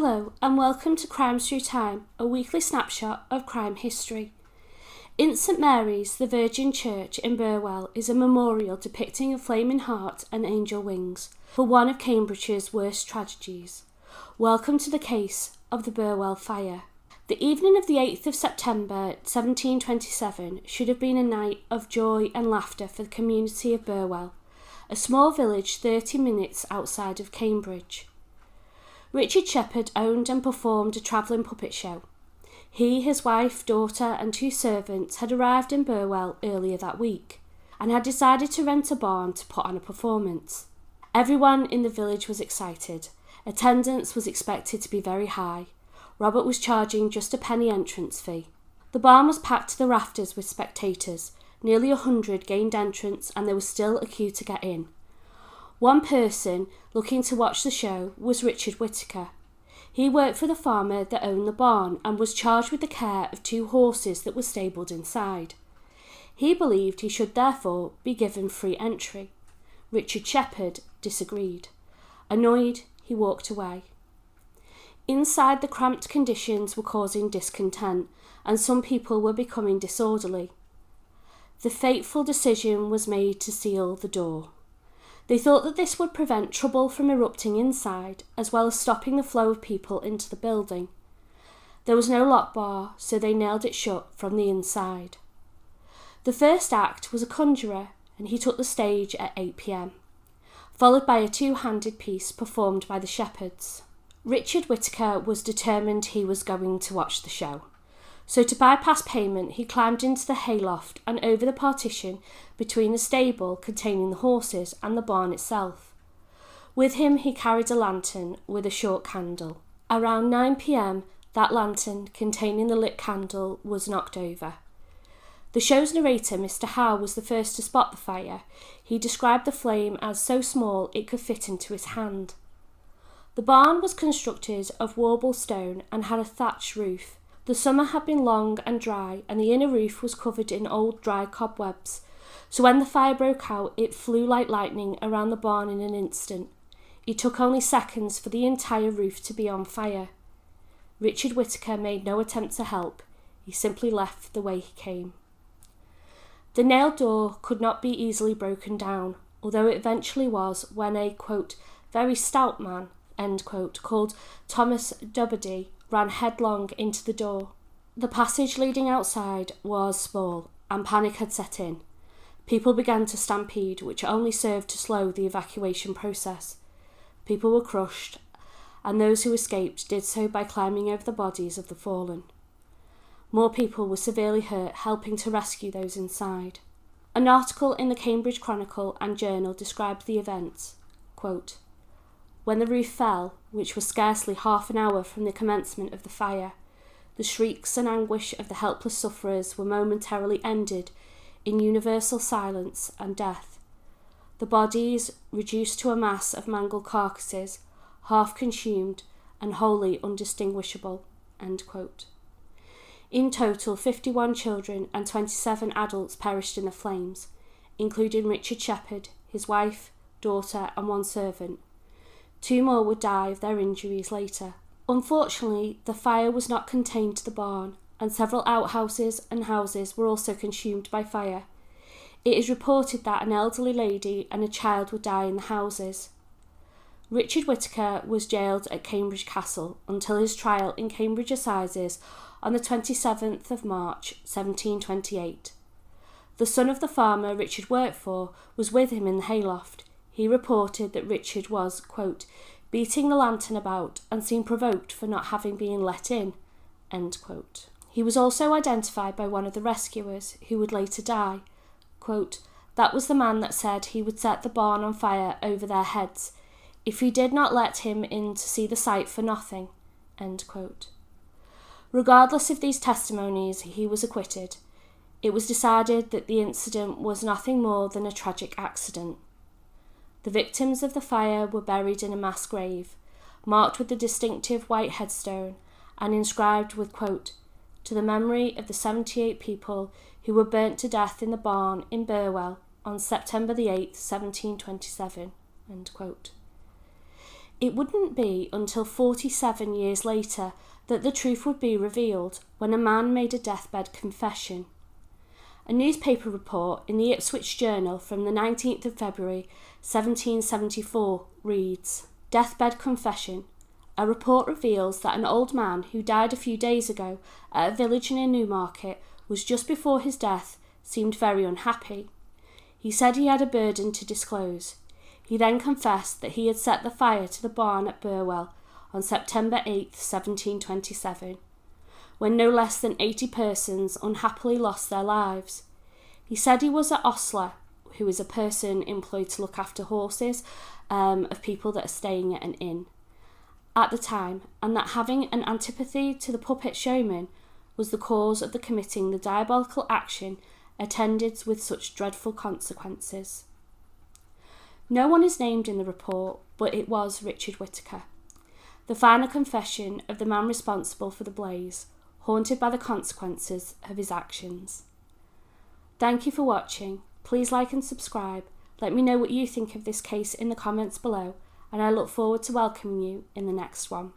Hello and welcome to Crimes Through Time, a weekly snapshot of crime history. In St Mary's, the Virgin Church in Burwell is a memorial depicting a flaming heart and angel wings for one of Cambridgeshire's worst tragedies. Welcome to the case of the Burwell fire. The evening of the 8th of September 1727 should have been a night of joy and laughter for the community of Burwell, a small village 30 minutes outside of Cambridge. Richard Shepherd owned and performed a travelling puppet show. He, his wife, daughter and 2 servants had arrived in Burwell earlier that week and had decided to rent a barn to put on a performance. Everyone in the village was excited. Attendance was expected to be very high. Robert was charging just a penny entrance fee. The barn was packed to the rafters with spectators. Nearly 100 gained entrance and there was still a queue to get in. One person looking to watch the show was Richard Whittaker. He worked for the farmer that owned the barn and was charged with the care of 2 horses that were stabled inside. He believed he should therefore be given free entry. Richard Shepherd disagreed. Annoyed, he walked away. Inside, the cramped conditions were causing discontent and some people were becoming disorderly. The fateful decision was made to seal the door. They thought that this would prevent trouble from erupting inside, as well as stopping the flow of people into the building. There was no lock bar, so they nailed it shut from the inside. The first act was a conjurer, and he took the stage at 8 p.m, followed by a 2-handed piece performed by the Shepherds. Richard Whittaker was determined he was going to watch the show. So to bypass payment, he climbed into the hayloft and over the partition between the stable containing the horses and the barn itself. With him he carried a lantern with a short candle. Around 9 p.m, that lantern containing the lit candle was knocked over. The show's narrator, Mr. Howe, was the first to spot the fire. He described the flame as so small it could fit into his hand. The barn was constructed of warble stone and had a thatched roof. The summer had been long and dry, and the inner roof was covered in old dry cobwebs, so when the fire broke out, it flew like lightning around the barn in an instant. It took only seconds for the entire roof to be on fire. Richard Whittaker made no attempt to help. He simply left the way he came. The nailed door could not be easily broken down, although it eventually was when a, quote, very stout man, end quote, called Thomas Duberdy ran headlong into the door. The passage leading outside was small, and panic had set in. People began to stampede, which only served to slow the evacuation process. People were crushed, and those who escaped did so by climbing over the bodies of the fallen. More people were severely hurt, helping to rescue those inside. An article in the Cambridge Chronicle and Journal described the events. Quote, "When the roof fell, which was scarcely half an hour from the commencement of the fire, the shrieks and anguish of the helpless sufferers were momentarily ended in universal silence and death. The bodies, reduced to a mass of mangled carcasses, half consumed and wholly undistinguishable." End quote. In total, 51 children and 27 adults perished in the flames, including Richard Shepherd, his wife, daughter and 1 servant. 2 more would die of their injuries later. Unfortunately, the fire was not contained to the barn, and several outhouses and houses were also consumed by fire. It is reported that an elderly lady and a child would die in the houses. Richard Whittaker was jailed at Cambridge Castle until his trial in Cambridge Assizes on the 27th of March 1728. The son of the farmer Richard worked for was with him in the hayloft. He reported that Richard was, quote, beating the lantern about and seemed provoked for not having been let in, end quote. He was also identified by one of the rescuers, who would later die. Quote, "That was the man that said he would set the barn on fire over their heads, if he did not let him in to see the sight for nothing," end quote. Regardless of these testimonies, he was acquitted. It was decided that the incident was nothing more than a tragic accident. The victims of the fire were buried in a mass grave, marked with the distinctive white headstone and inscribed with, quote, "To the memory of the 78 people who were burnt to death in the barn in Burwell on September the 8th, 1727, end quote. It wouldn't be until 47 years later that the truth would be revealed when a man made a deathbed confession. A newspaper report in the Ipswich Journal from the 19th of February 1774 reads, "Deathbed Confession. A report reveals that an old man who died a few days ago at a village near Newmarket was just before his death seemed very unhappy. He said he had a burden to disclose. He then confessed that he had set the fire to the barn at Burwell on September 8, 1727, when no less than 80 persons unhappily lost their lives. He said he was an ostler, who is a person employed to look after horses of people that are staying at an inn, at the time, and that having an antipathy to the puppet showman was the cause of the committing the diabolical action attended with such dreadful consequences." No one is named in the report, but it was Richard Whittaker, the final confession of the man responsible for the blaze, haunted by the consequences of his actions. Thank you for watching. Please like and subscribe. Let me know what you think of this case in the comments below, and I look forward to welcoming you in the next one.